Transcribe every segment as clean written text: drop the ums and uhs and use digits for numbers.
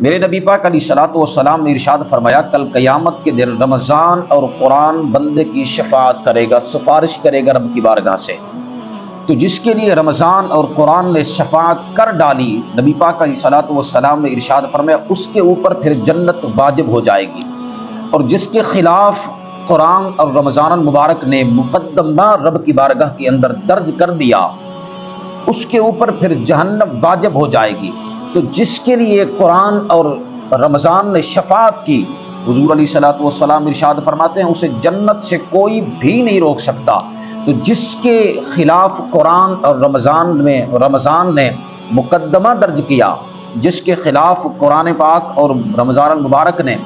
میرے نبی پاک علیہ الصلوۃ والسلام نے ارشاد فرمایا کل قیامت کے دن رمضان اور قرآن بندے کی شفاعت کرے گا، سفارش کرے گا رب کی بارگاہ سے۔ تو جس کے لیے رمضان اور قرآن نے شفاعت کر ڈالی، نبی پاک علیہ الصلوۃ والسلام نے ارشاد فرمایا اس کے اوپر پھر جنت واجب ہو جائے گی، اور جس کے خلاف قرآن اور رمضان المبارک نے مقدمہ رب کی بارگاہ کے اندر درج کر دیا، اس کے اوپر پھر جہنم واجب ہو جائے گی۔ تو جس کے لیے قرآن اور رمضان نے شفاعت کی، حضور علیہ الصلوۃ والسلام ارشاد فرماتے ہیں اسے جنت سے کوئی بھی نہیں روک سکتا۔ تو جس کے خلاف قرآن اور رمضان نے مقدمہ درج کیا، جس کے خلاف قرآن پاک اور رمضان المبارک نے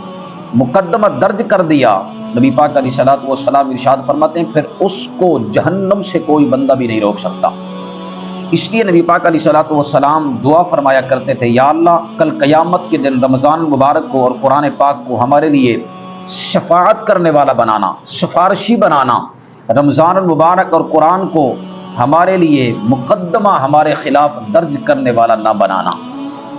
مقدمہ درج کر دیا، نبی پاک علیہ الصلوۃ والسلام ارشاد فرماتے ہیں پھر اس کو جہنم سے کوئی بندہ بھی نہیں روک سکتا۔ اس لیے نبی پاک علیہ الصلوۃ والسلام دعا فرمایا کرتے تھے، یا اللہ کل قیامت کے دن رمضان مبارک کو اور قرآن پاک کو ہمارے لیے شفاعت کرنے والا بنانا، سفارشی بنانا، رمضان المبارک اور قرآن کو ہمارے لیے مقدمہ ہمارے خلاف درج کرنے والا نہ بنانا۔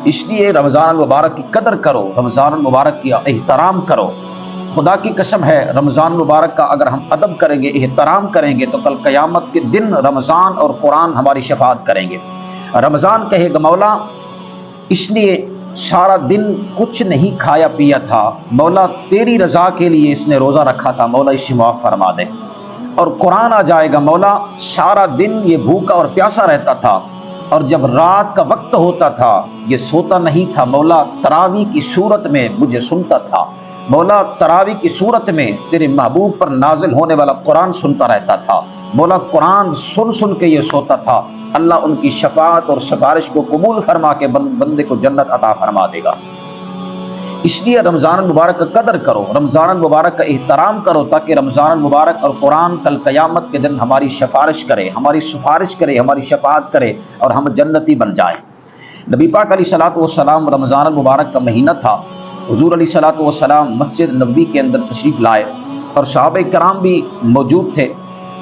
اس لیے رمضان المبارک کی قدر کرو، رمضان المبارک کی احترام کرو۔ خدا کی قسم ہے رمضان مبارک کا اگر ہم ادب کریں گے، احترام کریں گے، تو کل قیامت کے دن رمضان اور قرآن ہماری شفاعت کریں گے۔ رمضان کہے گا مولا اس لیے سارا دن کچھ نہیں کھایا پیا تھا، مولا تیری رضا کے لیے اس نے روزہ رکھا تھا، مولا اسے معاف فرما دے۔ اور قرآن آ جائے گا مولا سارا دن یہ بھوکا اور پیاسا رہتا تھا، اور جب رات کا وقت ہوتا تھا یہ سوتا نہیں تھا، مولا تراویح کی صورت میں مجھے سنتا تھا، مولا تراویح کی صورت میں تیرے محبوب پر نازل ہونے والا قرآن سنتا رہتا تھا، مولا قرآن سن سن کے یہ سوتا تھا۔ اللہ ان کی شفاعت اور سفارش کو قبول فرما کے بندے کو جنت عطا فرما دے گا۔ اس لیے رمضان المبارک کا قدر کرو، رمضان المبارک کا احترام کرو، تاکہ رمضان المبارک اور قرآن کل قیامت کے دن ہماری سفارش کرے، ہماری سفارش کرے، ہماری شفاعت کرے اور ہم جنتی بن جائیں۔ نبی پاک علیہ الصلوۃ والسلام رمضان المبارک کا مہینہ تھا، حضور علیہ الصلوۃ والسلام مسجد نبوی کے اندر تشریف لائے اور صحابہ کرام بھی موجود تھے،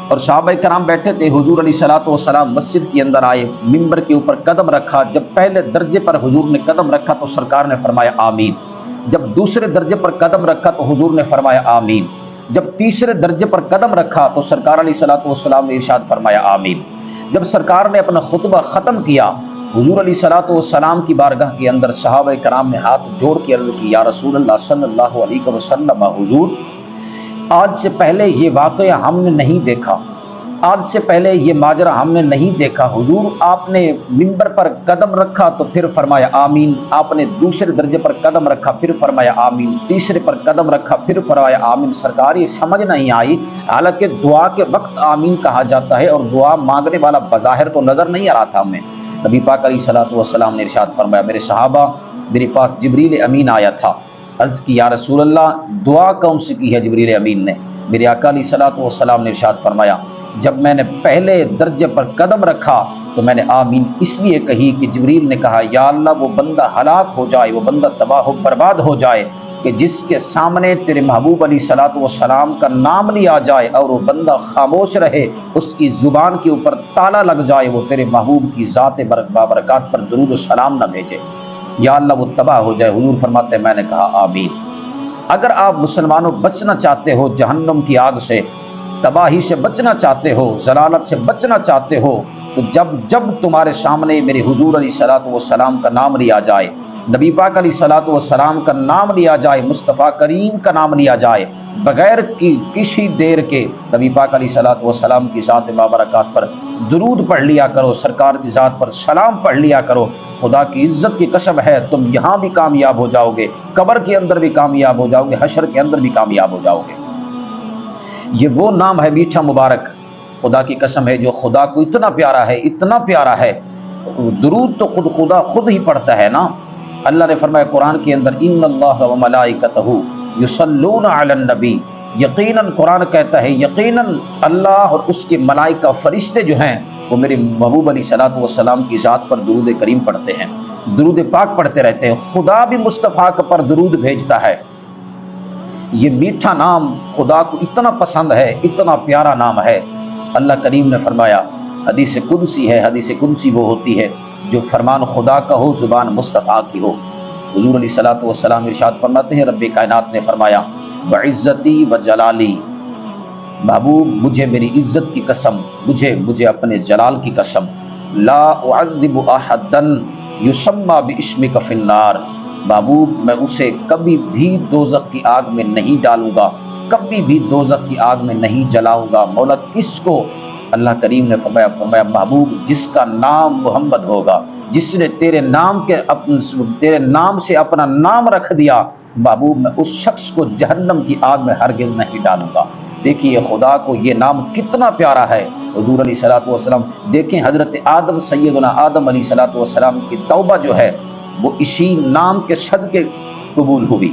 اور صحابہ کرام بیٹھے تھے۔ حضور علیہ الصلوۃ والسلام مسجد کے اندر آئے، ممبر کے اوپر قدم رکھا، جب پہلے درجے پر حضور نے قدم رکھا تو سرکار نے فرمایا آمین، جب دوسرے درجے پر قدم رکھا تو حضور نے فرمایا آمین، جب تیسرے درجے پر قدم رکھا تو سرکار علیہ الصلوۃ والسلام نے ارشاد فرمایا آمین۔ جب سرکار نے اپنا خطبہ ختم کیا، حضور علیہ الصلوۃ والسلام کی بارگاہ کے اندر صحابہ کرام نے ہاتھ جوڑ کے عرض کی، یا رسول اللہ صلی اللہ علیہ وسلم، حضور آج سے پہلے یہ واقعہ ہم نے نہیں دیکھا، آج سے پہلے یہ ماجرا ہم نے نہیں دیکھا، حضور آپ نے منبر پر قدم رکھا تو پھر فرمایا آمین، آپ نے دوسرے درجے پر قدم رکھا پھر فرمایا آمین، تیسرے پر قدم رکھا پھر فرمایا آمین۔ سرکار یہ سمجھ نہیں آئی، حالانکہ دعا کے وقت آمین کہا جاتا ہے اور دعا مانگنے والا بظاہر تو نظر نہیں آ رہا تھا ہمیں۔ نبی پاک علیہ الصلوۃ والسلام نے ارشاد فرمایا، میرے صحابہ میرے پاس جبریل امین آیا تھا، عرض کی یا رسول اللہ دعا کون سی کی ہے جبریل امین نے؟ میرے آقا علیہ الصلوۃ والسلام نے ارشاد فرمایا، جب میں نے پہلے درجے پر قدم رکھا تو میں نے آمین اس لیے کہی کہ جبریل نے کہا یا اللہ وہ بندہ ہلاک ہو جائے، وہ بندہ تباہ و برباد ہو جائے کہ جس کے سامنے تیرے محبوب علیہ الصلوۃ والسلام کا نام لیا جائے اور وہ بندہ خاموش رہے، اس کی زبان کے اوپر تالا لگ جائے، وہ تیرے محبوب کی ذات بابرکات پر درود و سلام نہ بھیجے، یا اللہ وہ تباہ ہو جائے۔ حضور فرماتے ہیں میں نے کہا آمین۔ اگر آپ مسلمانوں بچنا چاہتے ہو جہنم کی آگ سے، تباہی سے بچنا چاہتے ہو، ضلالت سے بچنا چاہتے ہو، تو جب تمہارے سامنے میرے حضور علیہ الصلوۃ والسلام کا نام لیا جائے، نبی پاک علیہ الصلوۃ والسلام کا نام لیا جائے، مصطفیٰ کریم کا نام لیا جائے، بغیر کسی دیر کے نبی پاک علیہ الصلوۃ والسلام کی ذات بابرکات پر درود پڑھ لیا کرو، سرکار کی ذات پر سلام پڑھ لیا کرو۔ خدا کی عزت کی قسم ہے تم یہاں بھی کامیاب ہو جاؤ گے، قبر کے اندر بھی کامیاب ہو جاؤ گے، حشر کے اندر بھی کامیاب ہو جاؤ گے۔ یہ وہ نام ہے میٹھا مبارک، خدا کی قسم ہے جو خدا کو اتنا پیارا ہے، اتنا پیارا ہے۔ درود تو خدا خود ہی پڑھتا ہے نا۔ اللہ نے فرمایا قرآن کے اندر ان اللہ و ملائکتہ یصلون علی النبی، یقیناً قرآن کہتا ہے یقیناً اللہ اور اس کے ملائکہ فرشتے جو ہیں وہ میرے محبوب علیہ الصلوۃ والسلام کی ذات پر درود کریم پڑھتے ہیں، درود پاک پڑھتے رہتے ہیں۔ خدا بھی مصطفیٰ پر درود بھیجتا ہے۔ یہ میٹھا نام خدا کو اتنا پسند ہے، اتنا پیارا نام ہے۔ اللہ کریم نے فرمایا، حدیث قدسی ہے، حدیث قدسی وہ ہوتی ہے جو فرمان خدا کا ہو، زبان مصطفیٰ کی ہو۔ حضور علیہ الصلوۃ والسلام ارشاد فرماتے ہیں رب کائنات نے فرمایا بعزتی و جلالی، محبوب مجھے میری عزت کی قسم، مجھے اپنے جلال کی قسم، لا اعذب احدا یسمى باسمک فی النار، محبوب میں اسے کبھی بھی دوزخ کی آگ میں نہیں ڈالوں گا، کبھی بھی دوزخ کی آگ میں نہیں جلاؤں گا۔ مولا کس کو؟ اللہ کریم نے فرمایا محبوب جس کا نام محمد ہوگا، جس نے تیرے نام سے اپنا نام رکھ دیا، محبوب میں اس شخص کو جہنم کی آگ میں ہرگز نہیں ڈالوں گا۔ دیکھیے خدا کو یہ نام کتنا پیارا ہے۔ حضور علیہ الصلوۃ والسلام دیکھیں حضرت آدم، سیدنا آدم علیہ الصلوۃ والسلام کی توبہ جو ہے وہ اسی نام کے صدقے قبول ہوئی،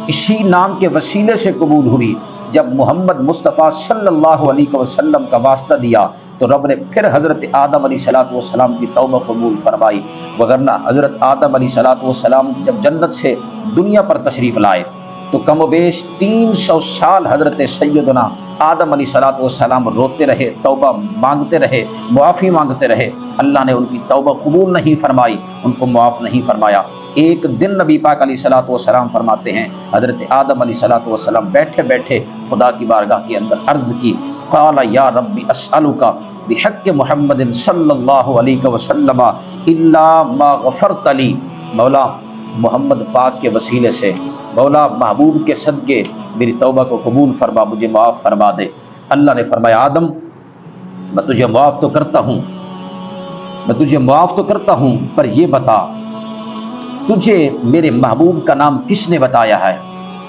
اسی نام کے وسیلے سے قبول ہوئی۔ جب محمد مصطفیٰ صلی اللہ علیہ وسلم کا واسطہ دیا تو رب نے پھر حضرت آدم علیہ الصلوۃ والسلام کی توبہ قبول فرمائی، وگرنہ حضرت آدم علیہ الصلوۃ والسلام جب جنت سے دنیا پر تشریف لائے تو کم و بیش 300 سال حضرت سیدنا آدم علیہ الصلوۃ والسلام روتے رہے، توبہ مانگتے رہے، معافی مانگتے رہے۔ اللہ نے ان کی توبہ قبول نہیں فرمائی، ان کو معاف نہیں فرمایا۔ ایک دن نبی پاک علیہ الصلوۃ والسلام فرماتے ہیں حضرت آدم علیہ الصلوۃ والسلام بیٹھے بیٹھے خدا کی بارگاہ کے اندر عرض کی، قال یا رب اسألک بحق محمد صلی اللہ علیہ وسلم الا ما غفرت لی، مولا محمد پاک کے وسیلے سے، مولا محبوب کے صدقے میری توبہ کو قبول فرما، مجھے معاف فرما دے۔ اللہ نے فرمایا آدم میں تجھے معاف تو کرتا ہوں، پر یہ بتا تجھے میرے محبوب کا نام کس نے بتایا ہے؟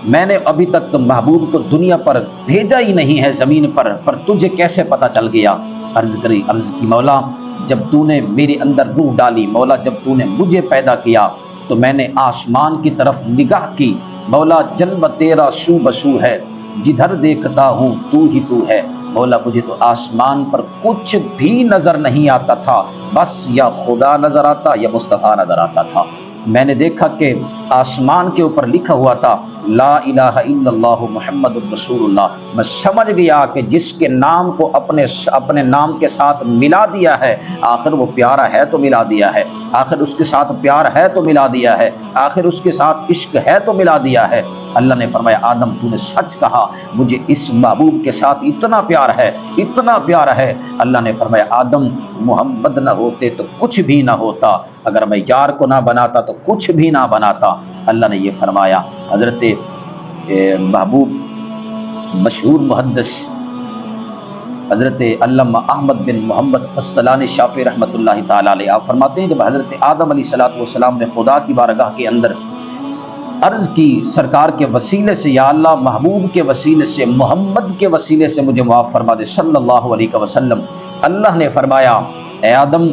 میں نے ابھی تک تو محبوب کو دنیا پر بھیجا ہی نہیں ہے زمین پر تجھے کیسے پتہ چل گیا؟ عرض کی مولا جب تو نے میرے اندر روح ڈالی، مولا جب تو نے مجھے پیدا کیا تو میں نے آسمان کی طرف نگاہ کی، مولا جلوہ تیرا سو بسو ہے، جدھر دیکھتا ہوں تو ہی تو ہے، مولا مجھے تو آسمان پر کچھ بھی نظر نہیں آتا تھا، بس یا خدا نظر آتا یا مصطفیٰ نظر آتا تھا۔ میں نے دیکھا کہ آسمان کے اوپر لکھا ہوا تھا لا الہ الا اللہ محمد الرسول اللہ، میں سمجھ گیا کہ جس کے نام کو اپنے نام کے ساتھ ملا دیا ہے آخر وہ پیارا ہے تو ملا دیا ہے، آخر اس کے ساتھ پیار ہے تو ملا دیا ہے، آخر اس کے ساتھ عشق ہے تو ملا دیا ہے۔ اللہ نے فرمایا آدم تو نے سچ کہا، مجھے اس محبوب کے ساتھ اتنا پیار ہے، اتنا پیار ہے۔ اللہ نے فرمایا آدم محمد نہ ہوتے تو کچھ بھی نہ ہوتا، اگر میں یار کو نہ بناتا تو کچھ بھی نہ بناتا۔ اللہ نے یہ فرمایا۔ حضرت محبوب مشہور محدث حضرت علامہ احمد بن محمد قسطلانی شافعی رحمۃ اللہ تعالی علیہ آپ فرماتے ہیں جب حضرت آدم علیہ الصلوۃ والسلام نے خدا کی بارگاہ کے اندر عرض کی سرکار کے وسیلے سے یا اللہ محبوب کے وسیلے سے محمد کے وسیلے سے مجھے معاف فرما دے صلی اللہ علیہ وسلم، اللہ نے فرمایا اے آدم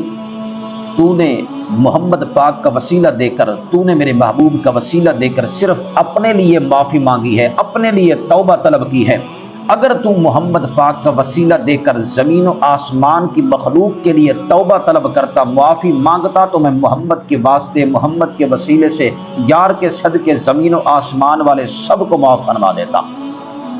تو نے محمد پاک کا وسیلہ دے کر، تو نے میرے محبوب کا وسیلہ دے کر صرف اپنے لیے معافی مانگی ہے، اپنے لیے توبہ طلب کی ہے۔ اگر تو محمد پاک کا وسیلہ دے کر زمین و آسمان کی مخلوق کے لیے توبہ طلب کرتا، معافی مانگتا تو میں محمد کے واسطے، محمد کے وسیلے سے، یار کے صدقے زمین و آسمان والے سب کو معاف فرما دیتا۔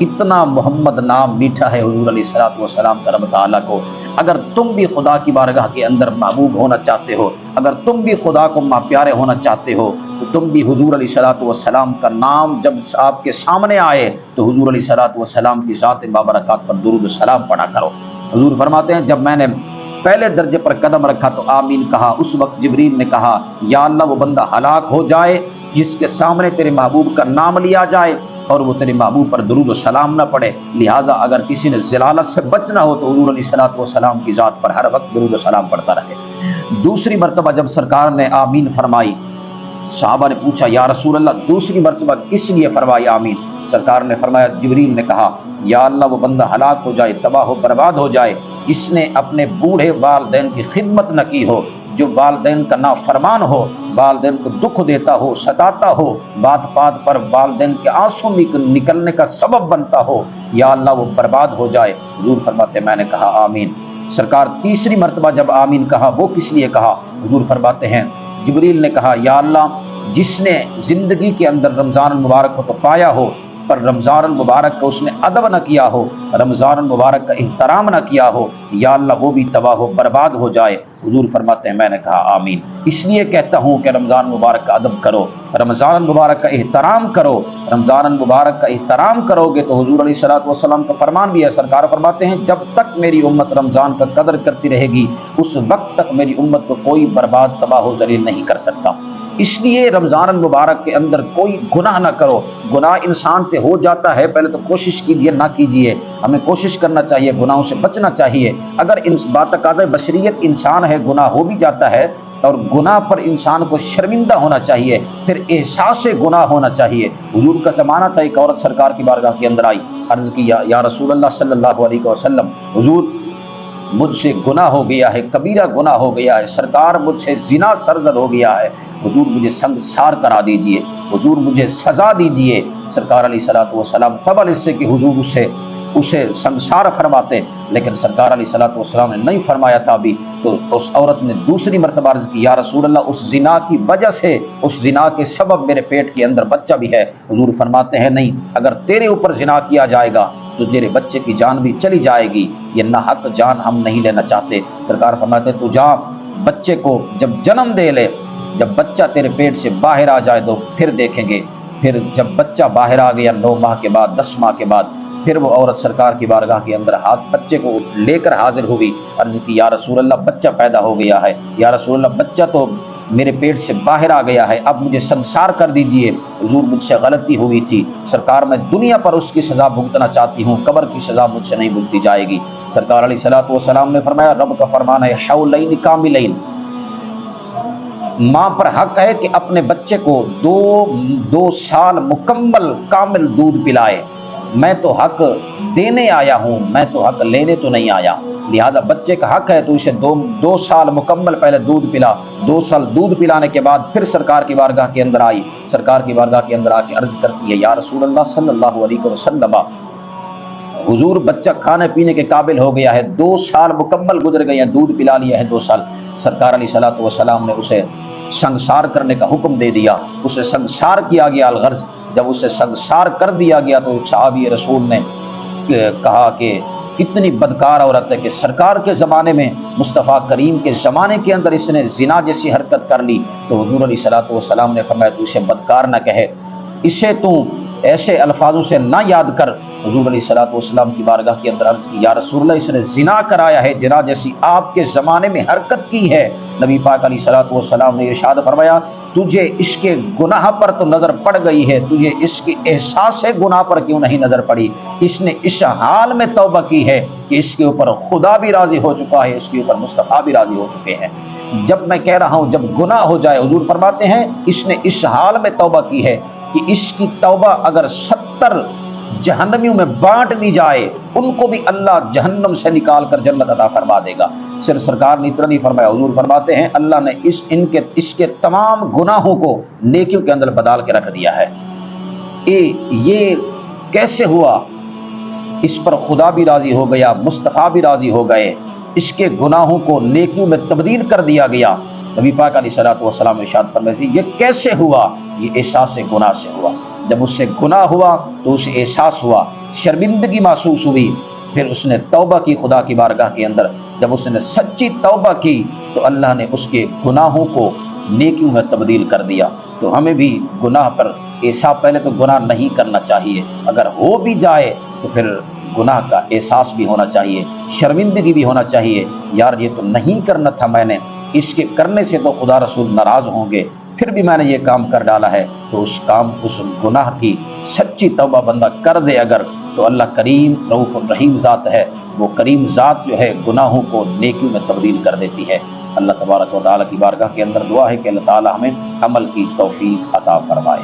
اتنا محمد نام میٹھا ہے حضور علیہ الصلوۃ والسلام کا رب تعالیٰ کو۔ اگر تم بھی خدا کی بارگاہ کے اندر محبوب ہونا چاہتے ہو، اگر تم بھی خدا کو ماں پیارے ہونا چاہتے ہو تو تم بھی حضور علیہ الصلوۃ والسلام کا نام جب آپ کے سامنے آئے تو حضور علیہ الصلوۃ والسلام کی ذات مبارکات پر درود و سلام پڑھا کرو۔ حضور فرماتے ہیں جب میں نے پہلے درجے پر قدم رکھا تو آمین کہا، اس وقت جبریل نے کہا یا اللہ وہ بندہ ہلاک ہو جائے جس کے سامنے تیرے محبوب کا نام لیا جائے اور وہ تیرے محبوب پر درود و سلام نہ پڑھے، لہٰذا اگر کسی نے ضلالت سے بچنا ہو تو حضور علیہ الصلوۃ والسلام کی ذات پر ہر وقت درود و سلام پڑھتا رہے۔ دوسری مرتبہ جب سرکار نے آمین فرمائی، صحابہ نے پوچھا یا رسول اللہ دوسری مرتبہ کس لیے فرمائی آمین؟ سرکار نے فرمایا جبریل نے کہا یا اللہ وہ بندہ ہلاک ہو جائے، تباہ و برباد ہو جائے جس نے اپنے بوڑھے والدین کی خدمت نہ کی ہو، جو والدین کا نافرمان ہو، والدین کو دکھ دیتا ہو، ستاتا ہو، بات بات پر والدین کے آنسو نکلنے کا سبب بنتا ہو، یا اللہ وہ برباد ہو جائے۔ حضور فرماتے میں نے کہا آمین۔ سرکار تیسری مرتبہ جب آمین کہا وہ کس لیے کہا؟ حضور فرماتے ہیں جبریل نے کہا یا اللہ جس نے زندگی کے اندر رمضان المبارک کو تو پایا ہو پر رمضان المبارک کا اس نے ادب نہ کیا ہو، رمضان المبارک کا احترام نہ کیا ہو، یا اللہ وہ بھی تباہ و برباد ہو جائے۔ حضور فرماتے ہیں میں نے کہا آمین۔ اس لیے کہتا ہوں کہ رمضان المبارک کا ادب کرو، رمضان المبارک کا احترام کرو۔ رمضان المبارک کا احترام کرو گے تو حضور علیہ الصلوۃ والسلام کا فرمان بھی ہے، سرکار فرماتے ہیں جب تک میری امت رمضان کا قدر کرتی رہے گی اس وقت تک میری امت کو کوئی برباد، تباہ و ذلیل نہیں کر سکتا۔ اس لیے رمضان المبارک کے اندر کوئی گناہ نہ کرو۔ گناہ انسان سے ہو جاتا ہے، پہلے تو کوشش کیجئے نہ کیجئے، ہمیں کوشش کرنا چاہیے، گناہوں سے بچنا چاہیے۔ اگر باتقاضۂ بشریت انسان ہے، گناہ ہو بھی جاتا ہے، اور گناہ پر انسان کو شرمندہ ہونا چاہیے، پھر احساس گناہ ہونا چاہیے۔ حضور کا زمانہ تھا، ایک عورت سرکار کی بارگاہ کے اندر آئی، عرض کی یا رسول اللہ صلی اللہ علیہ وسلم، حضور مجھ سے گناہ ہو گیا ہے، کبیرہ گناہ ہو گیا ہے، سرکار مجھ سے زنا سرزد ہو گیا ہے، حضور مجھے سنگسار کرا دیجئے، حضور مجھے سزا دیجئے۔ سرکار علیہ الصلوۃ والسلام قبل اس سے کہ حضور اسے سنگسار فرماتے، لیکن سرکار علیہ الصلوۃ والسلام نے نہیں فرمایا تھا ابھی۔ تو اس عورت نے دوسری مرتبہ عرض کی یا رسول اللہ اس زنا کی وجہ سے، اس زنا کے سبب میرے پیٹ کے اندر بچہ بھی ہے۔ حضور فرماتے ہیں نہیں، اگر تیرے اوپر زنا کیا جائے گا تو تیرے بچے کی جان بھی چلی جائے گی، یہ ناحق جان ہم نہیں لینا چاہتے۔ سرکار فرماتے ہیں تو جا بچے کو جب جنم دے لے، جب بچہ تیرے پیٹ سے باہر آ جائے تو پھر دیکھیں گے۔ پھر جب بچہ باہر آ گیا 9 ماہ کے بعد، 10 ماہ کے بعد، پھر وہ عورت سرکار کی بارگاہ کے اندر بچے کو لے کر حاضر ہوئی، عرض کی یا رسول اللہ بچہ پیدا ہو گیا ہے، یا رسول اللہ بچہ تو میرے پیٹ سے باہر آ گیا ہے، اب مجھے سنسار کر دیجئے۔ حضور مجھ سے غلطی ہوئی تھی سرکار، میں دنیا پر اس کی سزا بھگتنا چاہتی ہوں، قبر کی سزا مجھ سے نہیں بھگتی جائے گی۔ سرکار علیہ الصلوۃ والسلام نے فرمایا رب کا فرمان ہے حولین کاملین، ماں پر حق ہے کہ اپنے بچے کو 2 سال مکمل کامل دودھ پلائے۔ میں تو حق دینے آیا ہوں، میں تو حق لینے تو نہیں آیا، لہذا بچے کا حق ہے تو اسے 2 سال مکمل پہلے دودھ پلا۔ 2 سال دودھ پلانے کے بعد پھر سرکار کی بارگاہ کے اندر آئی، سرکار کی بارگاہ کے اندر آ کے عرض کرتی ہے یا رسول اللہ صلی اللہ علیہ وسلم، حضور بچہ کھانے پینے کے قابل ہو گیا ہے، 2 سال مکمل گزر گئے ہیں، دودھ پلا لیا ہے 2 سال۔ سرکار علیہ الصلوۃ والسلام نے اسے سنگسار کرنے کا حکم دے دیا، اسے سنگسار کیا گیا۔ الغرض جب اسے سنگسار کر دیا گیا تو صحابی رسول نے کہا کہ کتنی بدکار عورت ہے کہ سرکار کے زمانے میں، مصطفیٰ کریم کے زمانے کے اندر اس نے زنا جیسی حرکت کر لی۔ تو حضور علیہ الصلوۃ والسلام نے فرمایا تو اسے بدکار نہ کہے، اسے تو ایسے الفاظوں سے نہ یاد کر۔ حضور علیہ الصلوۃ والسلام کی بارگاہ کے اندر عرض کی یا رسول اللہ اس نے زنا کرایا ہے، زنا جیسی آپ کے زمانے میں حرکت کی ہے۔ نبی پاک علیہ الصلوۃ والسلام نے ارشاد فرمایا تجھے اس کے گناہ پر تو نظر پڑ گئی ہے، تجھے اس کے احساس گناہ پر کیوں نہیں نظر پڑی؟ اس نے اس حال میں توبہ کی ہے کہ اس کے اوپر خدا بھی راضی ہو چکا ہے، اس کے اوپر مصطفیٰ بھی راضی ہو چکے ہیں۔ جب میں کہہ رہا ہوں جب گناہ ہو جائے، حضور فرماتے ہیں اس نے اس حال میں توبہ کی ہے کہ اس کی توبہ اگر 70 جہنمیوں میں بانٹ دی جائے ان کو بھی اللہ جہنم سے نکال کر جنت عطا فرما دے گا۔ صرف سرکار نے اتنا نہیں فرمایا، حضور فرماتے ہیں اللہ نے اس کے تمام گناہوں کو نیکیوں کے اندر بدال کے رکھ دیا ہے۔ یہ کیسے ہوا؟ اس پر خدا بھی راضی ہو گیا، مصطفیٰ بھی راضی ہو گئے، اس کے گناہوں کو نیکیوں میں تبدیل کر دیا گیا۔ نبی پاک علیہ الصلوۃ والسلام ارشاد فرماتے ہیں یہ کیسے ہوا؟ یہ احساس گناہ سے ہوا۔ جب اس سے گناہ ہوا تو اسے احساس ہوا، شرمندگی محسوس ہوئی، پھر اس نے توبہ کی خدا کی بارگاہ کے اندر۔ جب اس نے سچی توبہ کی تو اللہ نے اس کے گناہوں کو نیکیوں میں تبدیل کر دیا۔ تو ہمیں بھی گناہ پر پہلے تو گناہ نہیں کرنا چاہیے، اگر ہو بھی جائے تو پھر گناہ کا احساس بھی ہونا چاہیے، شرمندگی بھی ہونا چاہیے، یار یہ تو نہیں کرنا تھا میں نے، اس کے کرنے سے تو خدا رسول ناراض ہوں گے، پھر بھی میں نے یہ کام کر ڈالا ہے۔ تو اس گناہ کی سچی توبہ بندہ کر دے اگر، تو اللہ کریم رؤوف الرحیم ذات ہے، وہ کریم ذات جو ہے گناہوں کو نیکیوں میں تبدیل کر دیتی ہے۔ اللہ تبارک و تعالیٰ کی بارگاہ کے اندر دعا ہے کہ اللہ تعالیٰ ہمیں عمل کی توفیق عطا فرمائے۔